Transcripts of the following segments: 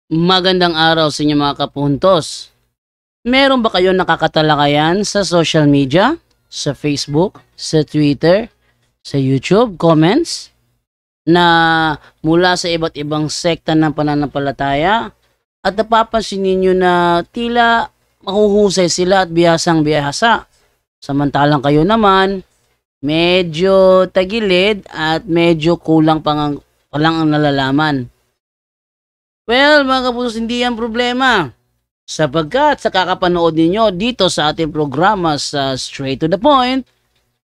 Magandang araw sa inyo mga kapuntos. Meron ba kayong nakakatalakayan sa social media? Sa Facebook, sa Twitter, sa YouTube, comments? Na mula sa iba't ibang sekta ng pananampalataya at napapansin ninyo na tila mahuhusay sila at bihasang bihasa. Samantalang kayo naman, medyo tagilid at medyo kulang palang ang nalalaman. Well, mga kapusos, hindi yan problema. Sapagkat sa kakapanood ninyo dito sa ating programa sa Straight to the Point,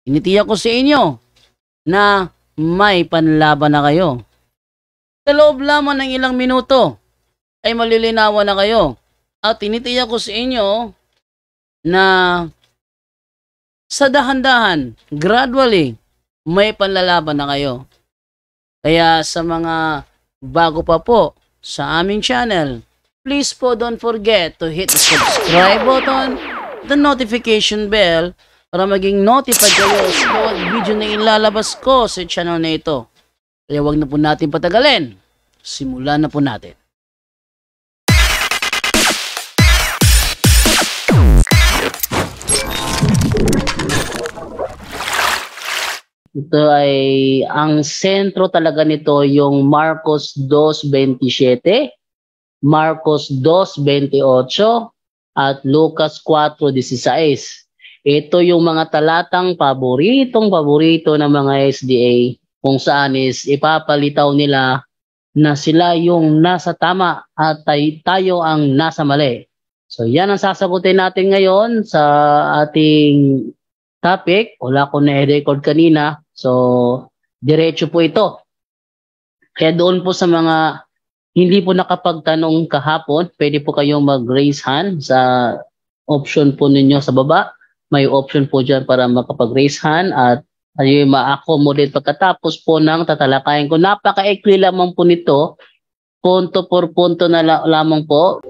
initiyak ko sa inyo na may panlaban na kayo. Sa loob lamang ng ilang minuto ay malilinawan na kayo. At tinitiyak ko sa inyo na sa dahan-dahan, gradually, may panlalaban na kayo. Kaya sa mga bago pa po sa aming channel, please po don't forget to hit the subscribe button, the notification bell, para maging notified kayo sa bawat video na ilalabas ko sa channel na ito. Kaya wag na po natin patagalin. Simulan na po natin. Ito ay, ang sentro talaga nito yung Marcos 2:27, Marcos 2:28, at Lucas 4:16. Ito yung mga talatang paborito ng mga SDA kung saan is ipapalitaw nila na sila yung nasa tama at tayo ang nasa mali. So yan ang sasagutin natin ngayon sa ating topic. Wala ko na-record kanina. So, diretso po ito. Kaya doon po sa mga hindi po nakapagtanong kahapon, pwede po kayong mag-raise hand sa option po ninyo sa baba. May option po dyan para makapag-raise hand at ay ma-accommodate pagkatapos po ng tatalakayin ko. Napaka-equi lamang po nito. Punto por punto na lamang po.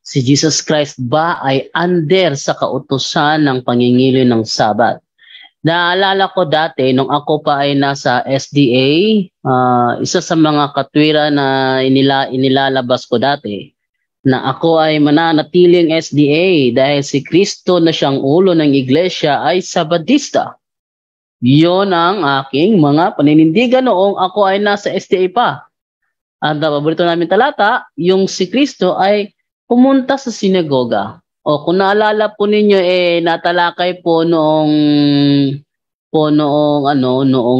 Si Jesus Christ ba ay under sa kautusan ng pangingilin ng Sabat? Naalala ko dati, nung ako pa ay nasa SDA, isa sa mga katwiran na inilalabas ko dati, na ako ay mananatiling SDA dahil si Kristo na siyang ulo ng iglesia ay Sabadista. Yon ang aking mga paninindigan noong ako ay nasa SDA pa. Ang paborito namin talata, yung si Kristo ay pumunta sa sinagoga. O kung naalala po ninyo, natalakay po noong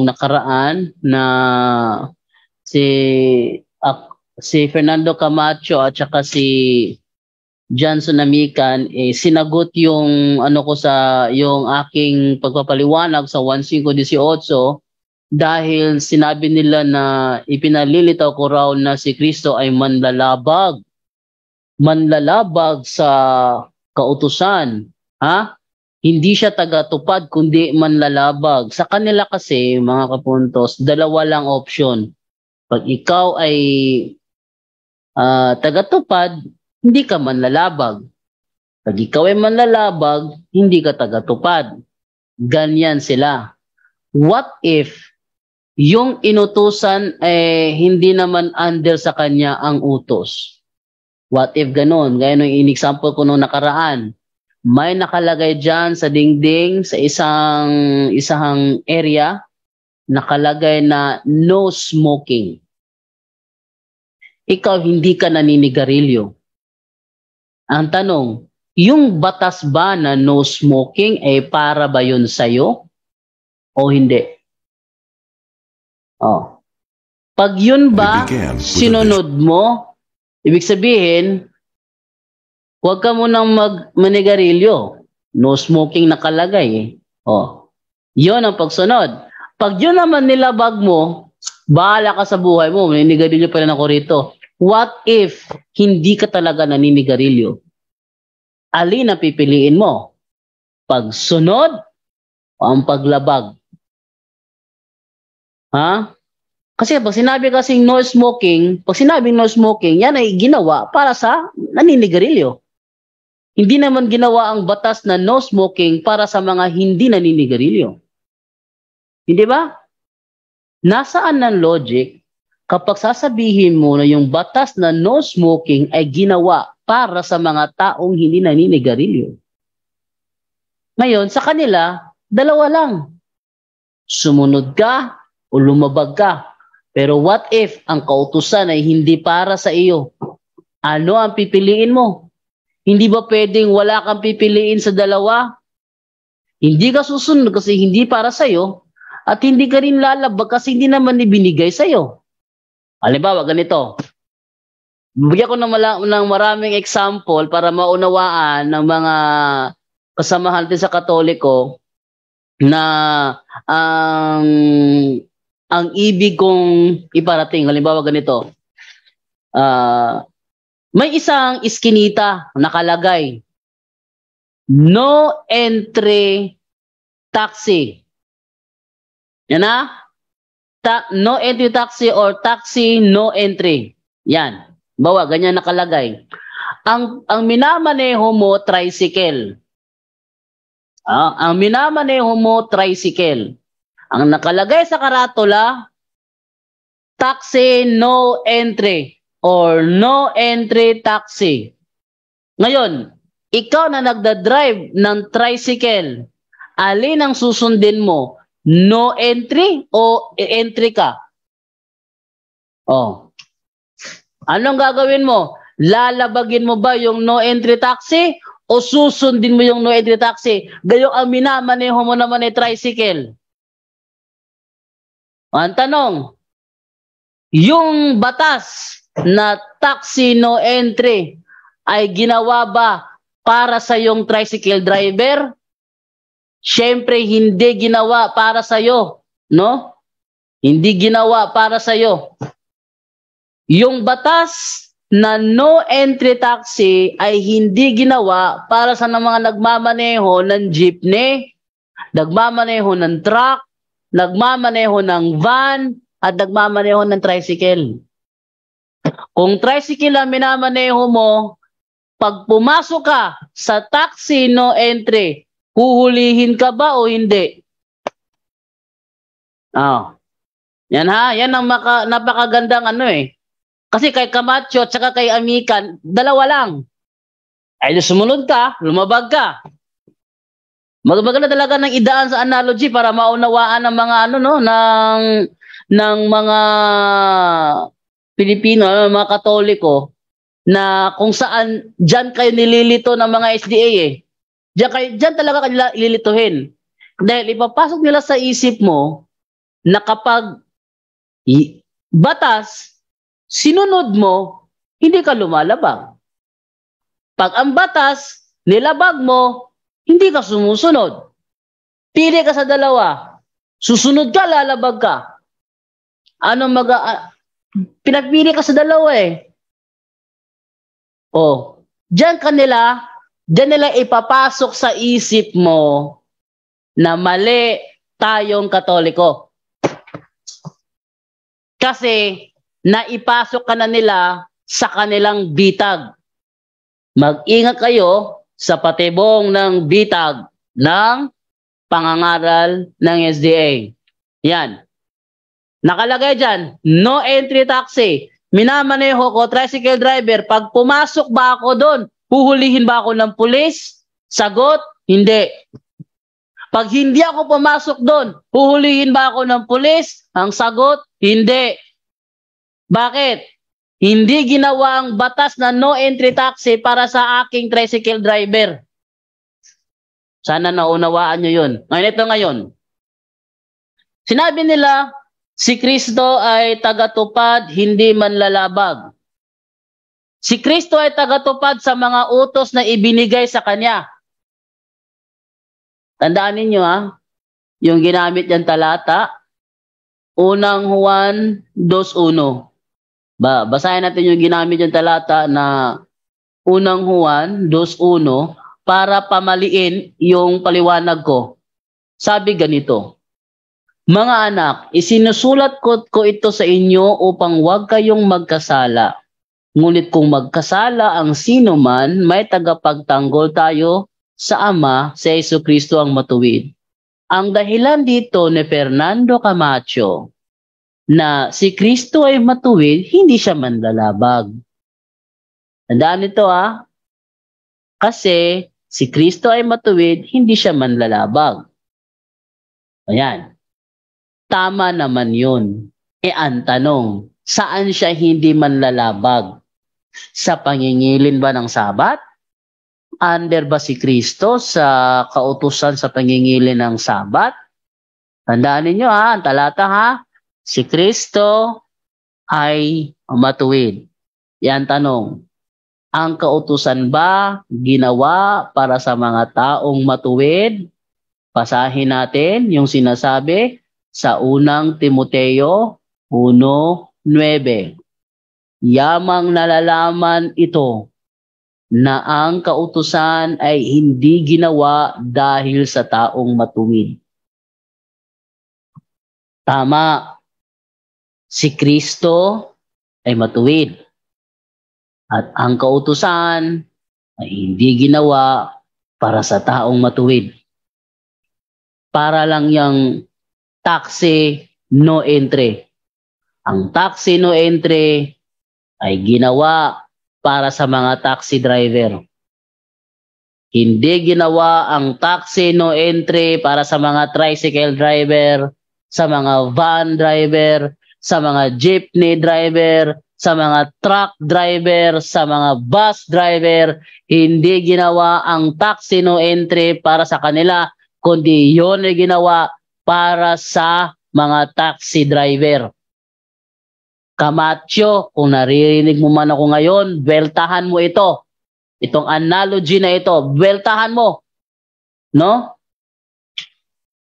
nakaraan na si Fernando Camacho at saka si Johnson Amican, sinagot yung yung aking pagpapaliwanag sa 1:5:18 dahil sinabi nila na ipinalilitaw ko raw na si Kristo ay manlalabag sa kautusan. Hindi siya tagatupad kundi manlalabag. Sa kanila kasi, mga kapuntos, dalawa lang option. Pag ikaw ay tagatupad, hindi ka manlalabag. Pag ikaw ay manlalabag, hindi ka tagatupad. Ganyan sila. What if yung inutusan hindi naman under sa kanya ang utos? What if ganun? Gaya nung in-example ko nung nakaraan. May nakalagay dyan sa dingding sa isang area, nakalagay na no smoking. Ikaw hindi ka naninigarilyo. Ang tanong, yung batas ba na no smoking para ba yun sa'yo o hindi? Pag yun ba sinunod mo, ibig sabihin, huwag ka munang manigarilyo. No smoking nakalagay. Yun ang pagsunod. Pag yun naman nilabag mo, bahala ka sa buhay mo. Maninigarilyo pa rin ako rito. What if hindi ka talaga naninigarilyo? Alin ang pipiliin mo? Pagsunod o ang paglabag? Kasi pag sinabing no smoking, yan ay ginawa para sa naninigarilyo. Hindi naman ginawa ang batas na no smoking para sa mga hindi naninigarilyo. Hindi ba? Nasaan ng logic kapag sasabihin mo na yung batas na no smoking ay ginawa para sa mga taong hindi naninigarilyo. Ngayon, sa kanila, dalawa lang. Sumunod ka o lumabag ka. Pero what if ang kautusan ay hindi para sa iyo? Ano ang pipiliin mo? Hindi ba pwedeng wala kang pipiliin sa dalawa? Hindi ka susunod kasi hindi para sa iyo at hindi ka rin lalabag kasi hindi naman ibinigay sa iyo. Halimbawa, ganito. Bigyan ko ng maraming example para maunawaan ng mga kasamahan natin sa Katoliko na ang ibig kong iparating. Halimbawa, ganito. May isang iskinita nakalagay. No entry taxi. Yan na? No entry taxi or taxi no entry. Yan. Bawa, ganyan nakalagay. Ang minamaneho mo, tricycle. Ang minamaneho mo, tricycle. Ang nakalagay sa karatula, taxi no entry or no entry taxi. Ngayon, ikaw na nagda-drive ng tricycle, alin ang susundin mo? No entry o entry ka? Oh. Anong gagawin mo? Lalabagin mo ba yung no entry taxi o susundin mo yung no entry taxi? Gayong ang minamaneho mo naman ay tricycle. Ang tanong, yung batas na taxi no entry ay ginawa ba para sa yung tricycle driver? Siyempre, hindi ginawa para sa iyo, no? Hindi ginawa para sa iyo. Yung batas na no entry taxi ay hindi ginawa para sa mga nagmamaneho ng jeepney, nagmamaneho ng truck, nagmamaneho ng van, at nagmamaneho ng tricycle. Kung tricycle ang minamaneho mo, pag pumasok ka sa taxi no entry, huhulihin ka ba o hindi? Yan ha, yan ang napakagandang ano eh. Kasi kay Camacho at saka kay Amican, dalawa lang. Ay sumunod ka, lumabag ka. Maganda talaga ng idaan sa analogy para maunawaan ng mga ano no ng mga Pilipino, mga Katoliko na kung saan diyan kayo nililito ng mga SDA eh. Diyan talaga kanila ililituhin. Dahil ipapasok nila sa isip mo na kapag batas sinunod mo, hindi ka lumalabag. Pag ang batas nilabag mo, hindi ka sumusunod. Pili ka sa dalawa. Susunod ka, lalabag ka. Pinagpili ka sa dalawa eh. Diyan nila ipapasok sa isip mo na mali tayong Katoliko. Kasi naipasok ka na nila sa kanilang bitag. Mag-ingat kayo sa patibong ng bitag ng pangangaral ng SDA. Yan. Nakalagay dyan, no entry taxi. Minamaneho ko, tricycle driver, pag pumasok ba ako doon, huhulihin ba ako ng pulis? Sagot, hindi. Pag hindi ako pumasok doon, huhulihin ba ako ng pulis? Ang sagot, hindi. Bakit? Hindi ginawa ang batas na no entry taxi para sa aking tricycle driver. Sana naunawaan nyo yun. Ngayon. Sinabi nila, si Kristo ay tagatupad, hindi manlalabag. Si Kristo ay tagatupad sa mga utos na ibinigay sa Kanya. Tandaan ninyo yung ginamit niyang talata, unang Juan 2:1. Basahin natin yung ginamit yung talata na unang Juan 2:1 para pamaliin yung paliwanag ko. Sabi ganito, mga anak, isinusulat ko ito sa inyo upang huwag kayong magkasala. Ngunit kung magkasala ang sino man, may tagapagtanggol tayo sa Ama, si Jesucristo ang matuwid. Ang dahilan dito ni Fernando Camacho na si Kristo ay matuwid, hindi siya manlalabag. Tandaan ito kasi si Kristo ay matuwid, hindi siya manlalabag. Ayan. Tama naman yun. Ang tanong, saan siya hindi manlalabag? Sa pangingilin ba ng Sabat? Under ba si Kristo sa kautusan sa pangingilin ng Sabat? Tandaan ninyo ang talata si Kristo ay matuwid. Yan tanong. Ang kautusan ba ginawa para sa mga taong matuwid? Basahin natin yung sinasabi sa unang Timoteo 1:9. Yamang nalalaman ito na ang kautusan ay hindi ginawa dahil sa taong matuwid. Tama, si Kristo ay matuwid. At ang kautusan ay hindi ginawa para sa taong matuwid. Para lang yung taxi no entry. Ang taxi no entry ay ginawa para sa mga taxi driver. Hindi ginawa ang taxi no entry para sa mga tricycle driver, sa mga van driver, sa mga jeepney driver, sa mga truck driver, sa mga bus driver. Hindi ginawa ang taxi no entry para sa kanila, kundi yun ay ginawa para sa mga taxi driver. Kamatyo, kung naririnig mo man ako ngayon, beltahan mo ito. Itong analogy na ito, beltahan mo. No?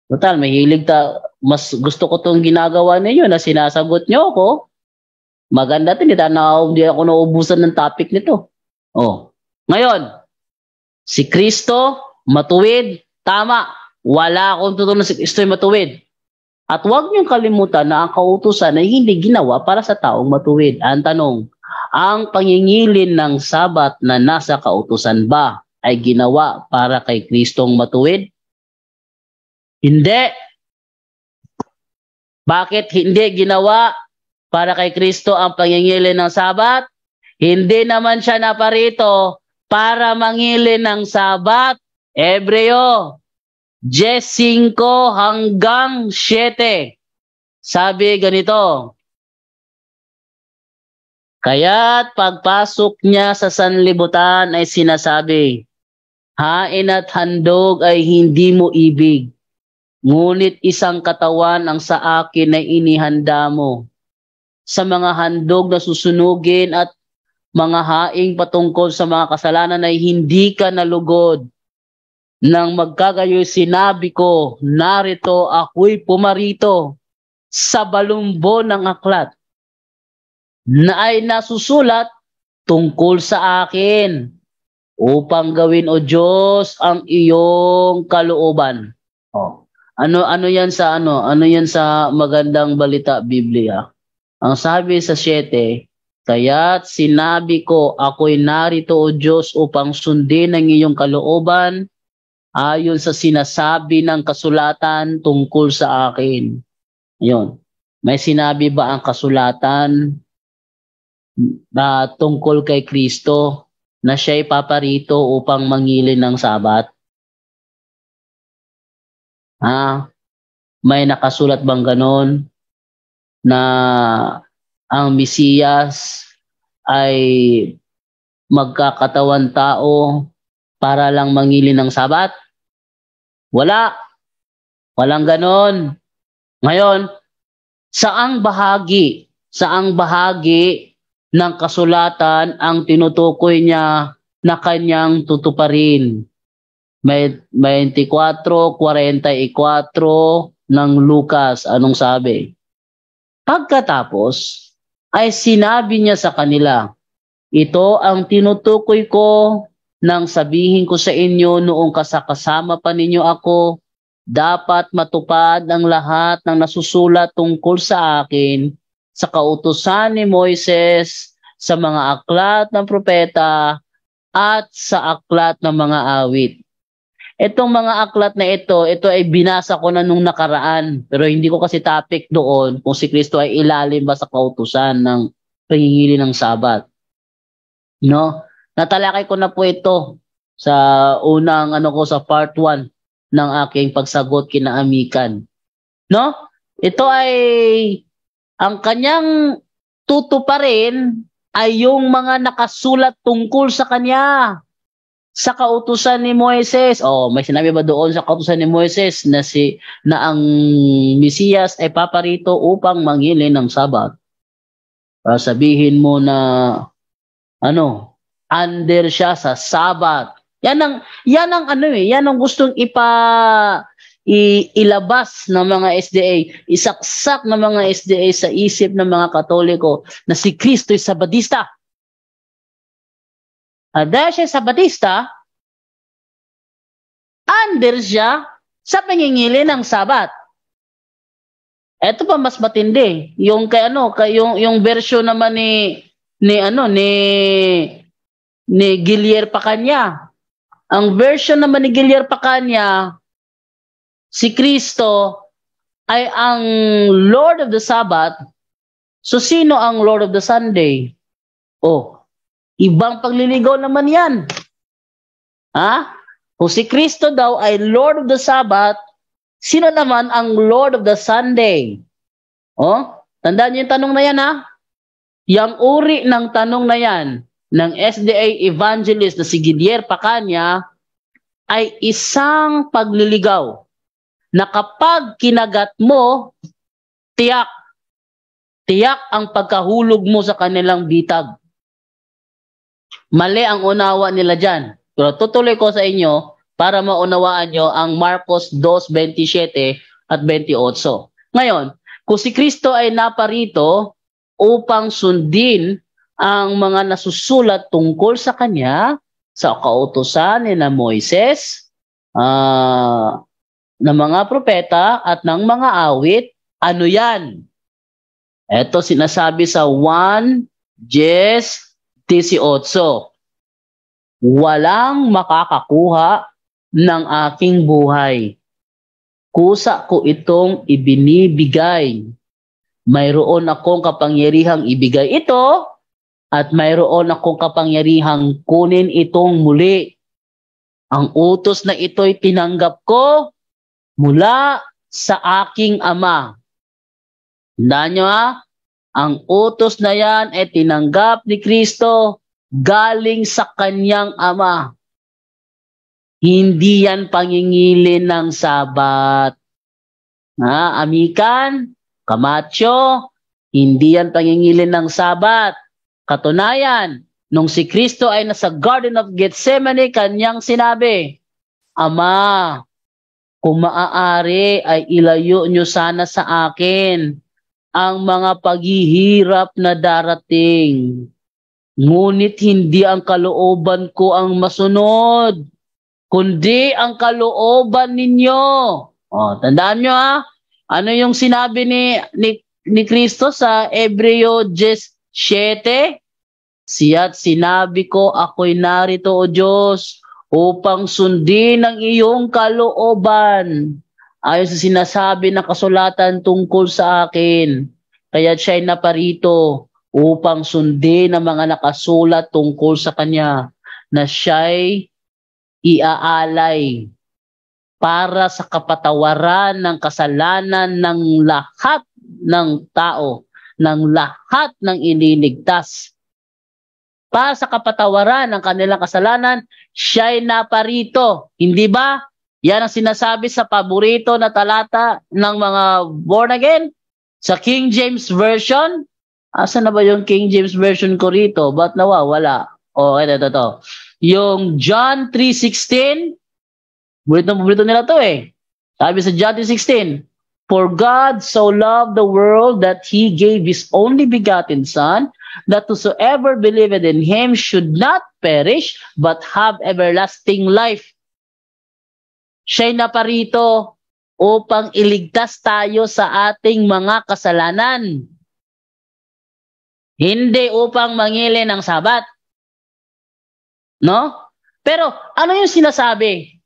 Total, mahilig mas gusto ko itong ginagawa ninyo na sinasagot nyo ako. Maganda ito, hindi ako nauubusan ng topic nito. Ngayon, si Kristo, matuwid, tama. Wala akong tutunan si Kristo ay matuwid. At huwag niyong kalimutan na ang kautusan ay hindi ginawa para sa taong matuwid. Ang tanong, ang pangingilin ng Sabat na nasa kautusan ba ay ginawa para kay Kristong matuwid? Hindi. Bakit hindi ginawa para kay Kristo ang pangingilin ng Sabat? Hindi naman siya naparito para mangilin ng Sabat. Hebreo 10:5 hanggang 7. Sabi ganito, kaya't pagpasok niya sa sanlibutan ay sinasabi, hain at handog ay hindi mo ibig, ngunit isang katawan ang sa akin ay inihanda mo. Sa mga handog na susunugin at mga haing patungkol sa mga kasalanan ay hindi ka nalugod. Nang magkagayoy sinabi ko, narito ako'y pumarito sa balumbo ng aklat na ay nasusulat tungkol sa akin upang gawin o Diyos ang iyong kalooban. Ano yan sa magandang balita Biblia? Ang sabi sa 7, kaya't sinabi ko, ako'y narito o Diyos upang sundin ang iyong kalooban ayon sa sinasabi ng kasulatan tungkol sa akin. Ayun. May sinabi ba ang kasulatan na tungkol kay Kristo na siya'y paparito upang mangilin ng Sabat? May nakasulat bang ganon na ang Mesiyas ay magkakatawan tao para lang mangilin ng Sabat? Wala. Walang ganon. Ngayon, saang bahagi ng kasulatan ang tinutukoy niya na kanyang tutuparin? May 24:44 ng Lucas, anong sabi? Pagkatapos ay sinabi niya sa kanila, ito ang tinutukoy ko nang sabihin ko sa inyo noong kasama pa ninyo ako, dapat matupad ang lahat ng nasusulat tungkol sa akin sa kautusan ni Moises, sa mga aklat ng propeta at sa aklat ng mga awit. Itong mga aklat na ito ay binasa ko na nung nakaraan. Pero hindi ko kasi topic doon kung si Kristo ay ilalim ba sa kautusan ng pangingili ng Sabat. No? Natalakay ko na po ito sa unang sa part 1 ng aking pagsagot kina Amikan. No? Ito ay ang kanyang tutuparin ay yung mga nakasulat tungkol sa kanya. Sa kautusan ni Moises. May sinabi ba doon sa kautusan ni Moises na ang Mesiyas ay paparito upang manghili ng Sabat? Para sabihin mo na under siya sa Sabat. Yan ang gustong ilabas ng mga SDA, isaksak ng mga SDA sa isip ng mga Katoliko na si Kristo ay Sabadista. Dahil siya Sabadista, under siya sa pangingili ng Sabat. Ito pa mas matindi. Yung yung version naman ni Guillier Pacanya. Ang version naman ni Guillier Pacanya, si Kristo ay ang Lord of the Sabbath. So sino ang Lord of the Sunday? Ibang pagliligaw naman yan. Kung si Kristo daw ay Lord of the Sabbath, sino naman ang Lord of the Sunday? Tandaan niyo yung tanong na yan, Yang uri ng tanong na yan ng SDA evangelist na si Guillier Pacanya ay isang pagliligaw na kapag kinagat mo, tiyak ang pagkahulog mo sa kanilang bitag. Mali ang unawa nila dyan. Pero tutuloy ko sa inyo para maunawaan nyo ang Marcos 2:27 at 28. Ngayon, kung si Kristo ay naparito upang sundin ang mga nasusulat tungkol sa kanya, sa kautusan ni na Moises, ng mga propeta at ng mga awit, ano yan? Ito sinasabi sa 1:18. Walang makakakuha ng aking buhay. Kusa ko itong ibinibigay. Mayroon akong kapangyarihang ibigay ito at mayroon akong kapangyarihang kunin itong muli. Ang utos na ito'y tinanggap ko mula sa aking Ama. Tandaan nyo ang utos na yan ay tinanggap ni Kristo galing sa kanyang Ama. Hindi yan pangingili ng Sabat. Amikan, Camacho, hindi yan pangingili ng Sabat. Katunayan, nung si Kristo ay nasa Garden of Gethsemane, kanyang sinabi, Ama, kung maaari ay ilayo nyo sana sa akin ang mga paghihirap na darating. Ngunit hindi ang kalooban ko ang masunod, kundi ang kalooban ninyo. Tandaan nyo ano yung sinabi ni Kristo sa Hebreo 10:7? Siya't sinabi ko, ako'y narito, O Diyos, upang sundin ang iyong kalooban. Ayon sa sinasabi ng kasulatan tungkol sa akin. Kaya siya'y naparito upang sundin ang mga nakasulat tungkol sa kanya na siya'y iaalay para sa kapatawaran ng kasalanan ng lahat ng tao, ng lahat ng iniligtas. Para sa kapatawaran ng kanilang kasalanan, siya'y naparito. Hindi ba? Yan ang sinasabi sa paborito na talata ng mga born again sa King James Version. Asa na ba yung King James Version ko rito? Ba't nawawala? Ito. Yung John 3:16, paborito nila to Sabi sa John 3:16, For God so loved the world that He gave His only begotten Son, that whosoever believeth in Him should not perish, but have everlasting life. Siya'y naparito upang iligtas tayo sa ating mga kasalanan. Hindi upang mangili ng Sabat. No? Pero ano yung sinasabi?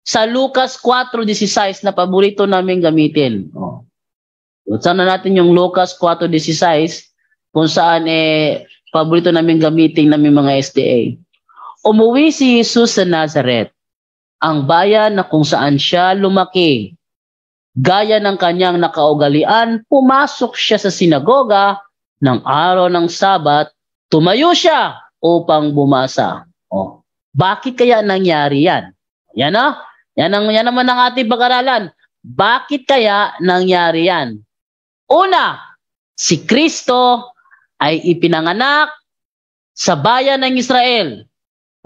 sa Lucas 4:16 na paborito namin gamitin. Oh. Sana natin yung Lucas 4:16 kung saan paborito namin gamitin namin mga SDA. Umuwi si Jesus sa Nazareth, ang bayan na kung saan siya lumaki. Gaya ng kanyang nakaugalian, pumasok siya sa sinagoga ng araw ng Sabat, tumayo siya upang bumasa. Oh. Bakit kaya nangyari yan? Yan na. Yan naman ang ating pag-aralan. Bakit kaya nangyari yan? Una, si Kristo ay ipinanganak sa bayan ng Israel.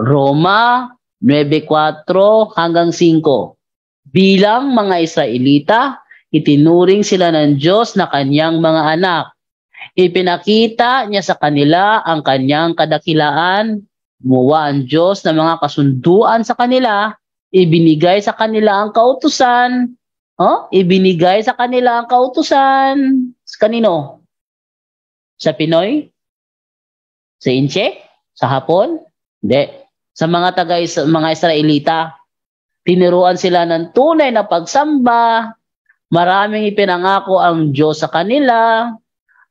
Roma 9:4 hanggang 5. Bilang mga Israelita, itinuring sila ng Diyos na kanyang mga anak. Ipinakita niya sa kanila ang kanyang kadakilaan. Gumawa ang Diyos ng mga kasunduan sa kanila. Ibinigay sa kanila ang kautusan. Ibinigay sa kanila ang kautusan. Sa kanino? Sa Pinoy? Sa Inche? Sa Hapon? Hindi. Sa mga mga Israelita, tinuruan sila ng tunay na pagsamba. Maraming ipinangako ang Diyos sa kanila.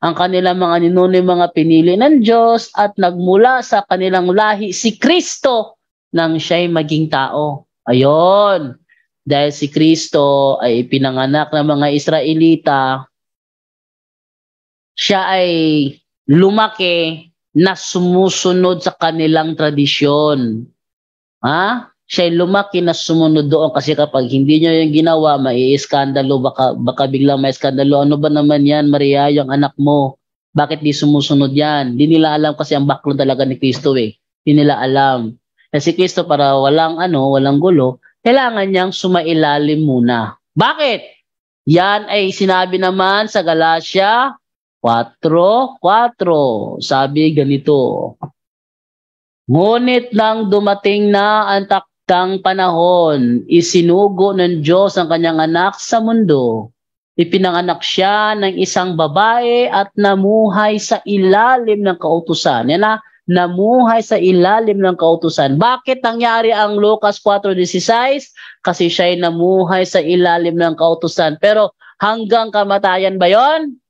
Ang kanilang mga ninuno, mga pinili ng Diyos, at nagmula sa kanilang lahi si Kristo nang siya'y maging tao. Ayon. Dahil si Kristo ay ipinanganak ng mga Israelita, siya ay lumaki na sumusunod sa kanilang tradisyon. Siya ay lumaki na sumunod doon kasi kapag hindi niya yung ginawa, mai-iskandalo, baka biglang may iskandalo. Ano ba naman yan, Maria, yung anak mo? Bakit di sumusunod yan? Di nila alam kasi ang background talaga ni Kristo Di nila alam. Kasi Kristo para walang gulo, kailangan niyang sumailalim muna. Bakit? Yan ay sinabi naman sa Galatia 4:4. Sabi ganito, ngunit nang dumating na ang taktang panahon, isinugo ng Diyos ang kanyang anak sa mundo. Ipinanganak siya ng isang babae at namuhay sa ilalim ng kautusan. Yan na, namuhay sa ilalim ng kautusan. Bakit nangyari ang Lucas 4:16? Kasi siya ay namuhay sa ilalim ng kautusan. Pero hanggang kamatayan ba yon?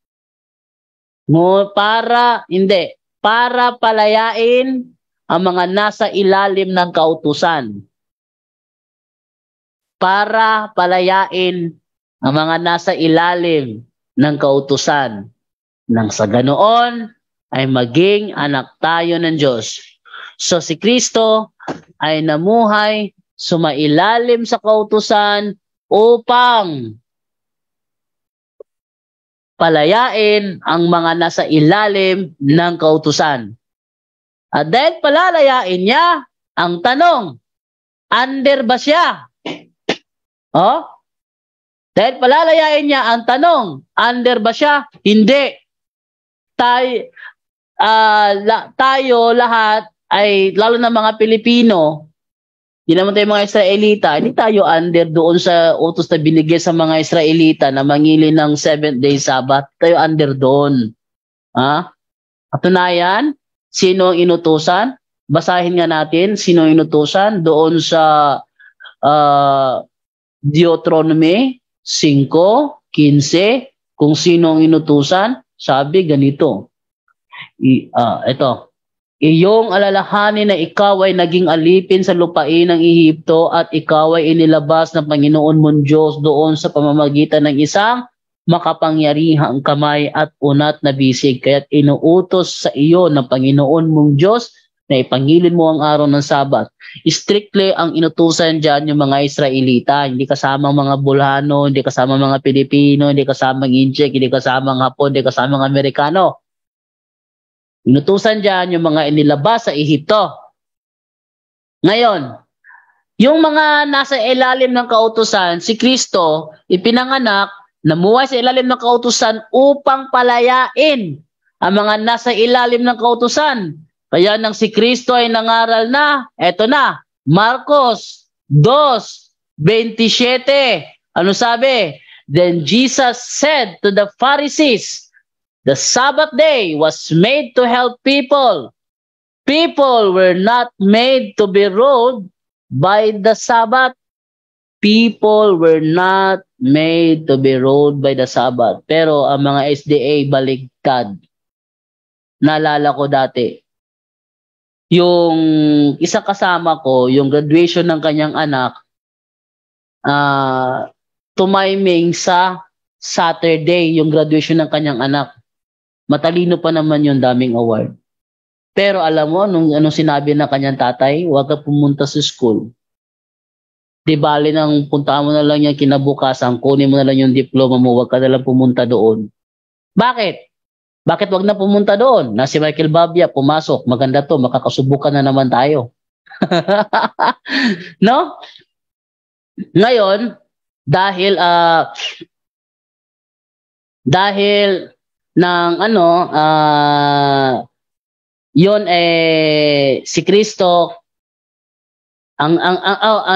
Para palayain ang mga nasa ilalim ng kautusan. Para palayain ang mga nasa ilalim ng kautusan. Nang sa ganoon ay maging anak tayo ng Diyos. So si Kristo ay namuhay, sumailalim sa kautusan upang palayain ang mga nasa ilalim ng kautusan. At dahil palalayain niya, ang tanong, under ba siya? Dahil palalayain niya, ang tanong, under ba siya? Hindi. Tayo lahat ay, lalo na mga Pilipino, hindi naman tayo mga Israelita, hindi tayo under doon sa utos na binigay sa mga Israelita na mangili ng 7th-day Sabbath. Tayo under doon. Katunayan, sino ang inutusan? Basahin nga natin sino ang inutusan doon sa Deuteronomy 5:15. Kung sino ang inutusan, sabi ganito. Ito. Iyong alalahanin na ikaw ay naging alipin sa lupain ng Ehipto at ikaw ay inilabas ng Panginoon mong Diyos doon sa pamamagitan ng isang makapangyarihang kamay at unat na bisig. Kaya't inuutos sa iyo ng Panginoon mong Diyos na ipangilin mo ang araw ng Sabat. Strictly ang inutusan dyan yung mga Israelita. Hindi kasama mga Bulhano, hindi kasama mga Pilipino, hindi kasama Injek, hindi kasama Hapon, hindi kasama Amerikano. Inutusan dyan yung mga inilabas sa Ehipto. Ngayon, yung mga nasa ilalim ng kautusan, si Kristo, ipinanganak, namuhay sa ilalim ng kautusan upang palayain ang mga nasa ilalim ng kautusan. Kaya nang si Kristo ay nangaral na, eto na, Marcos 2:27. Ano sabi? Then Jesus said to the Pharisees, the Sabbath day was made to help people. People were not made to be ruled by the Sabbath. people were not made to be ruled by the Sabbath. Pero ang mga SDA baligtad. Naalala ko dati, yung isa kasama ko, yung graduation ng kanyang anak, tumiming sa Saturday, yung graduation ng kanyang anak. Matalino pa naman yung daming award. Pero alam mo, anong sinabi ng kanyang tatay, huwag ka pumunta sa school. Di bali nang punta mo na lang yan kinabukasan, kunin mo na lang yung diploma mo, huwag ka na lang pumunta doon. Bakit? Bakit wag na pumunta doon? Na si Michael Babia, pumasok, maganda to, makakasubukan na naman tayo. No? Ngayon, dahil ng yon si Kristo, ang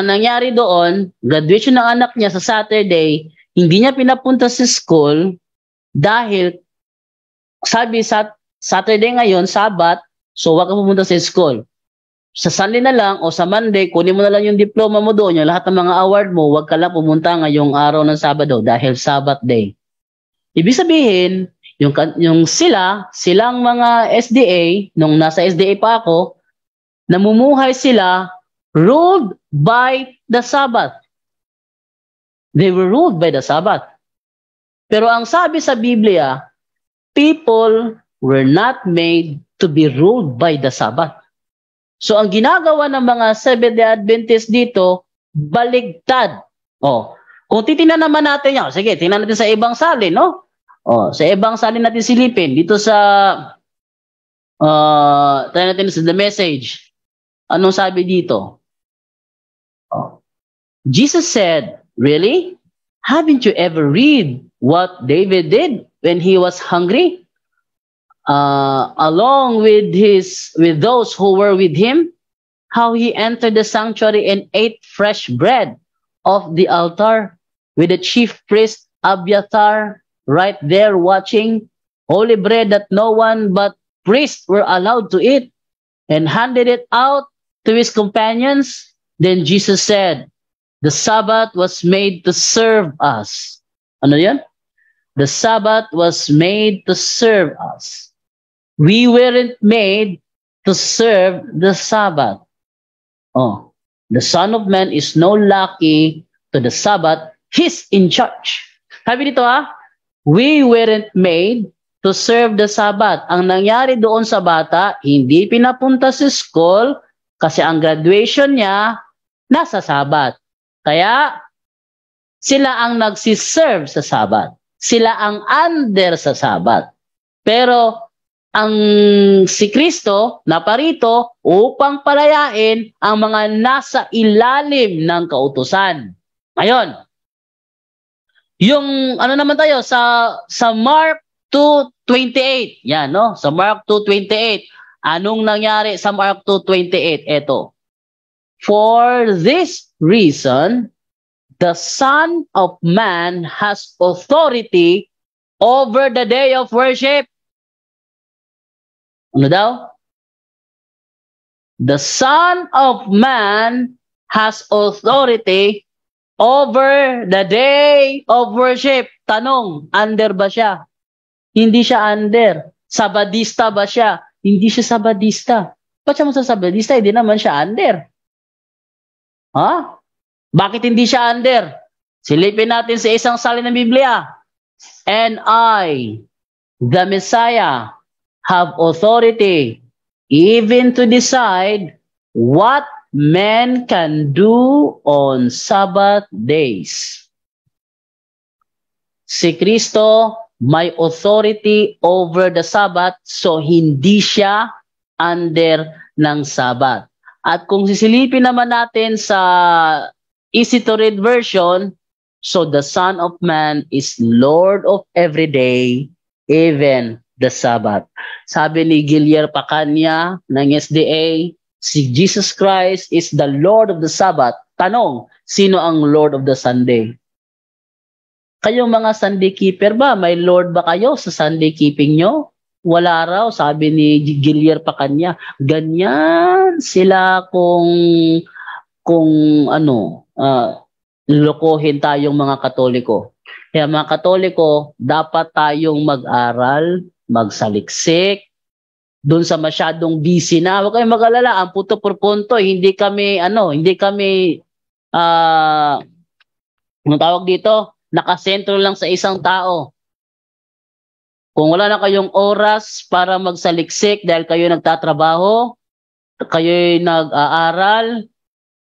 nangyari doon, graduation ng anak niya sa Saturday, hindi niya pinapunta sa school dahil sabi sa Saturday ngayon, Sabbath, so wag ka pumunta sa school. Sa Sunday na lang o sa Monday, kunin mo na lang yung diploma mo doon, yung lahat ng mga award mo, wag ka lang pumunta ngayong araw ng Sabado dahil Sabbath day. Ibig sabihin, silang mga SDA, nung nasa SDA pa ako, namumuhay sila ruled by the Sabbath. They were ruled by the Sabbath. Pero ang sabi sa Biblia, people were not made to be ruled by the Sabbath. So ang ginagawa ng mga Seventh-day Adventists dito, baligtad. Kung titingnan naman natin yan, sige, tingnan natin sa ibang salin, no? Sa ibang salin natin silipin, dito sa, tayo natin sa The Message. Anong sabi dito? Jesus said, really? Haven't you ever read what David did when he was hungry? Along with those who were with him, how he entered the sanctuary and ate fresh bread off the altar with the chief priest Abiathar right there watching, holy bread that no one but priests were allowed to eat, and handed it out to his companions. Then Jesus said, the Sabbath was made to serve us. Ano yan? The Sabbath was made to serve us. We weren't made to serve the Sabbath. The Son of Man is no lucky to the Sabbath. He's in charge. Sabi dito we weren't made to serve the Sabbath. Ang nangyari doon sa bata, hindi pinapunta sa school kasi ang graduation niya nasa Sabbath. Kaya sila ang nagsiserve sa Sabbath. Sila ang under sa Sabbath. Pero ang si Kristo naparito upang palayain ang mga nasa ilalim ng kautusan. Ngayon, yung naman tayo sa Mark 2:28. Yan, no? Sa Mark 2:28. Anong nangyari sa Mark 2:28? Ito. For this reason, the Son of Man has authority over the day of worship. Ano daw? The Son of Man has authority over the day of worship. Tanong, under ba siya? Hindi siya under. Sabadista ba siya? Hindi siya sabadista. Ba't siya sa sabadista? Hindi naman siya under. Bakit hindi siya under? Silipin natin sa isang salin ng Biblia. And I, the Messiah, have authority even to decide what men can do on Sabbath days. Si Kristo may authority over the Sabbath, so hindi siya under ng Sabbath. At kung sisilipin naman natin sa easy to read version, so the Son of Man is Lord of every day, even the Sabbath. Sabi ni Gilier Pacanya ng SDA, si Jesus Christ is the Lord of the Sabbath. Tanong, sino ang Lord of the Sunday? Kayong mga Sunday keeper ba? May Lord ba kayo sa Sunday keeping nyo? Wala raw, sabi ni Gilier Pacanya. Ganyan sila kung lokohin tayong mga Katoliko. Kaya mga Katoliko, dapat tayong mag-aral, magsaliksik, doon sa masyadong busy na. Huwag kayong mag-alala, ang puto por punto, hindi kami, anong tawag dito, nakasentro lang sa isang tao. Kung wala na kayong oras para magsaliksik dahil kayo nagtatrabaho, kayo nag-aaral,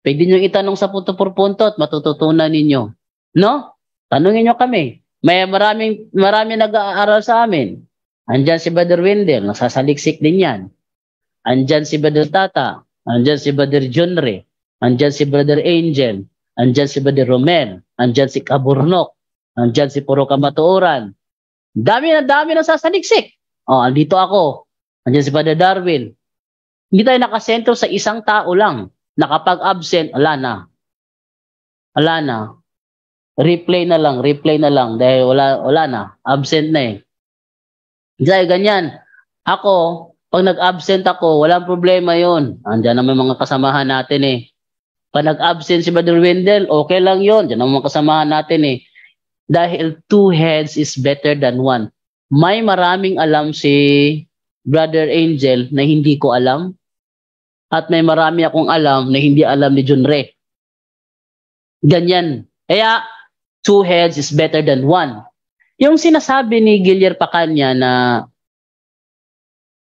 pwede nyo itanong sa puto por punto at matututunan ninyo. No? Tanungin nyo kami. May marami nag-aaral sa amin. Andyan si Brother Wendell, nasasaliksik din yan. Andyan si Brother Tata. Andyan si Brother Junre. Andyan si Brother Angel. Andyan si Brother Romel. Andyan si Kaburnok. Andyan si Puro Kamatuoran. Dami nasasaliksik. Andito ako. Andyan si Brother Darwin. Hindi tayo nakasentro sa isang tao lang. Nakapag-absent, ala na. Replay na lang dahil wala na. Absent na eh. Dahil ganyan. Ako, pag nag-absent ako, walang problema yon. Andiyan naman mga kasamahan natin eh. Pag nag-absent si Brother Wendell, okay lang yon. Diyan naman mga kasamahan natin eh. Dahil 2 heads is better than 1. May maraming alam si Brother Angel na hindi ko alam. At may marami akong alam na hindi alam ni Junre. Ganyan. Kaya, 2 heads is better than 1. Yung sinasabi ni Guillermo Pacanya na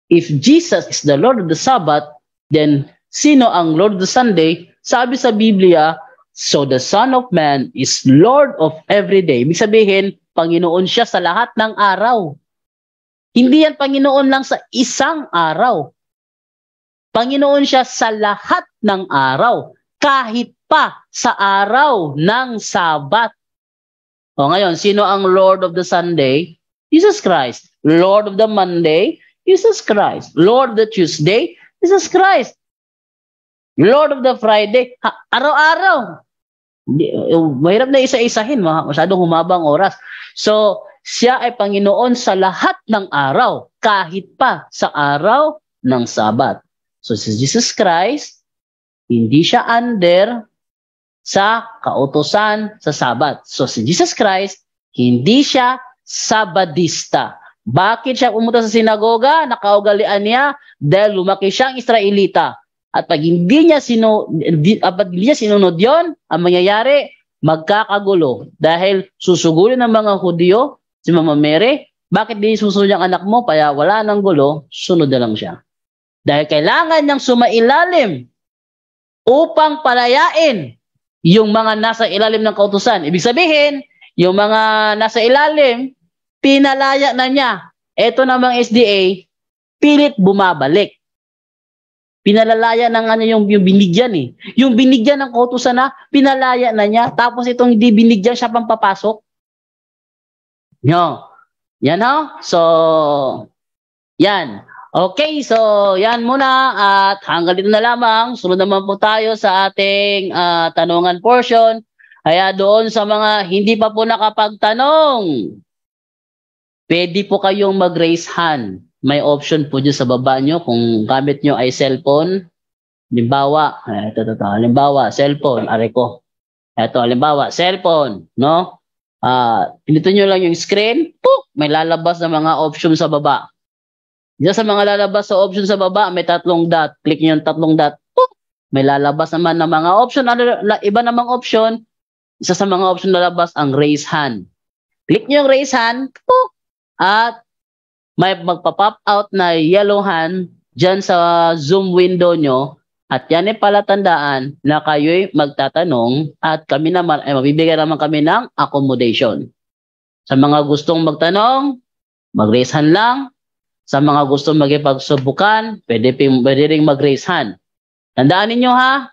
if Jesus is the Lord of the Sabbath, then sino ang Lord of the Sunday? Sabi sa Biblia, so the Son of Man is Lord of every day. Ibig sabihin, Panginoon siya sa lahat ng araw. Hindi yan Panginoon lang sa isang araw. Panginoon siya sa lahat ng araw. Kahit pa sa araw ng Sabat. Ngayon, sino ang Lord of the Sunday? Jesus Christ. Lord of the Monday? Jesus Christ. Lord of the Tuesday? Jesus Christ. Lord of the Friday? Araw-araw. Mahirap na isa-isahin. Masyadong humabang oras. So, siya ay Panginoon sa lahat ng araw. Kahit pa sa araw ng Sabat. So, si Jesus Christ, hindi siya under sa kautusan sa Sabat. So si Jesus Christ, hindi siya Sabadista. Bakit siya pumunta sa sinagoga? Nakaugalian niya dahil lumaki siyang Israelita. At pag hindi niya sinunod yon, ang mangyayari, magkakagulo. Dahil susugulin ng mga Hudyo, si Mama Mary, bakit di susunod ang anak mo? Kaya wala nang gulo, sunod na lang siya. Dahil kailangan niyang sumailalim upang palayain yung mga nasa ilalim ng kautusan. Ibig sabihin, yung mga nasa ilalim, pinalaya na niya. Ito namang SDA, pilit bumabalik. Pinalalaya ng yung binigyan eh. Yung binigyan ng kautusan na, pinalaya na niya. Tapos itong hindi binigyan siya pang papasok. Yan ho. So, yan. Okay, so yan muna at hanggang dito na lamang. Sunod naman po tayo sa ating tanungan portion. Kaya doon sa mga hindi pa po nakapagtanong, pwede po kayong mag-raise hand. May option po dyan sa baba nyo kung gamit nyo ay cellphone. Halimbawa, halimbawa, cellphone, ko. Halimbawa, cellphone, no? Pinito nyo lang yung screen, may lalabas na mga option sa baba. Diyan sa mga lalabas sa option sa baba, may 3 dot. Click nyo yung 3 dot. May lalabas naman ng mga option. Iba namang option. Isa sa mga option na lalabas ang raise hand. Click nyo yung raise hand. At may magpa-pop out na yellow hand dyan sa Zoom window nyo. At yan ay palatandaan na kayo'y magtatanong at kami naman ay mabibigyan naman kami ng accommodation. Sa mga gustong magtanong, mag-raise hand lang. Sa mga gustong magipagsubukan, pwede rin mag-raise hand. Tandaan ninyo ha,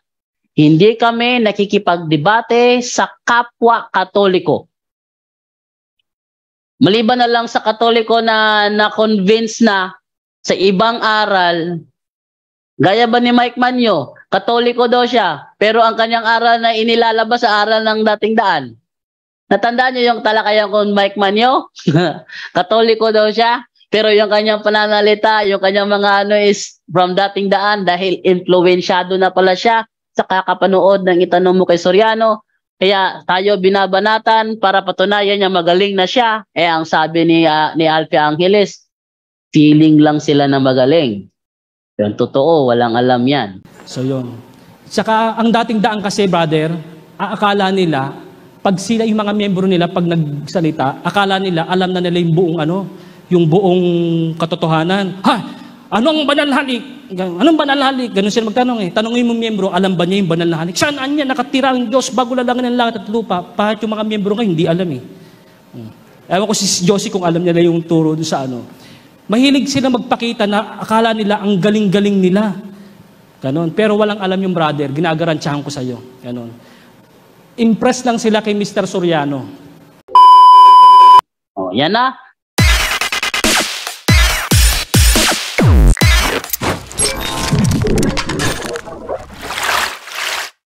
hindi kami nakikipagdebate sa kapwa Katoliko. Maliban na lang sa Katoliko na na-convince na sa ibang aral, gaya ba ni Mike Manyo, Katoliko daw siya, pero ang kanyang aral na inilalabas sa aral ng dating daan. Natandaan niyo yung talakayan ko Mike Manyo? Katoliko daw siya. Pero yung kanyang pananalita, yung kanyang mga is from dating daan dahil influensyado na pala siya sa kakapanood ng itanong mo kay Soriano. Kaya tayo binabanatan para patunayan niya magaling na siya. Ang sabi ni Alfie Angeles, feeling lang sila na magaling. Yung totoo, walang alam yan. So yun. Saka ang dating daan kasi, brother, akala nila, pag sila yung mga miyembro nila, pag nagsalita, akala nila, alam na nila yung buong yung buong katotohanan. Ha! Anong banal na halik? Anong banal na halik? Ganun sila magtanong eh. Tanongin mo miyembro, alam ba niya yung banal na halik? Saan niya nakatira ang Diyos bago lalangan ng langit at lupa? Kahit yung mga miyembro nga, hindi alam eh. Ewan ko si Josie kung alam nila yung turo doon sa Mahilig sila magpakita na akala nila ang galing-galing nila. Ganon. Pero walang alam yung brother, ginagarantiyahan ko sa'yo. Ganon. Impress lang sila kay Mr. Soriano. Yan na.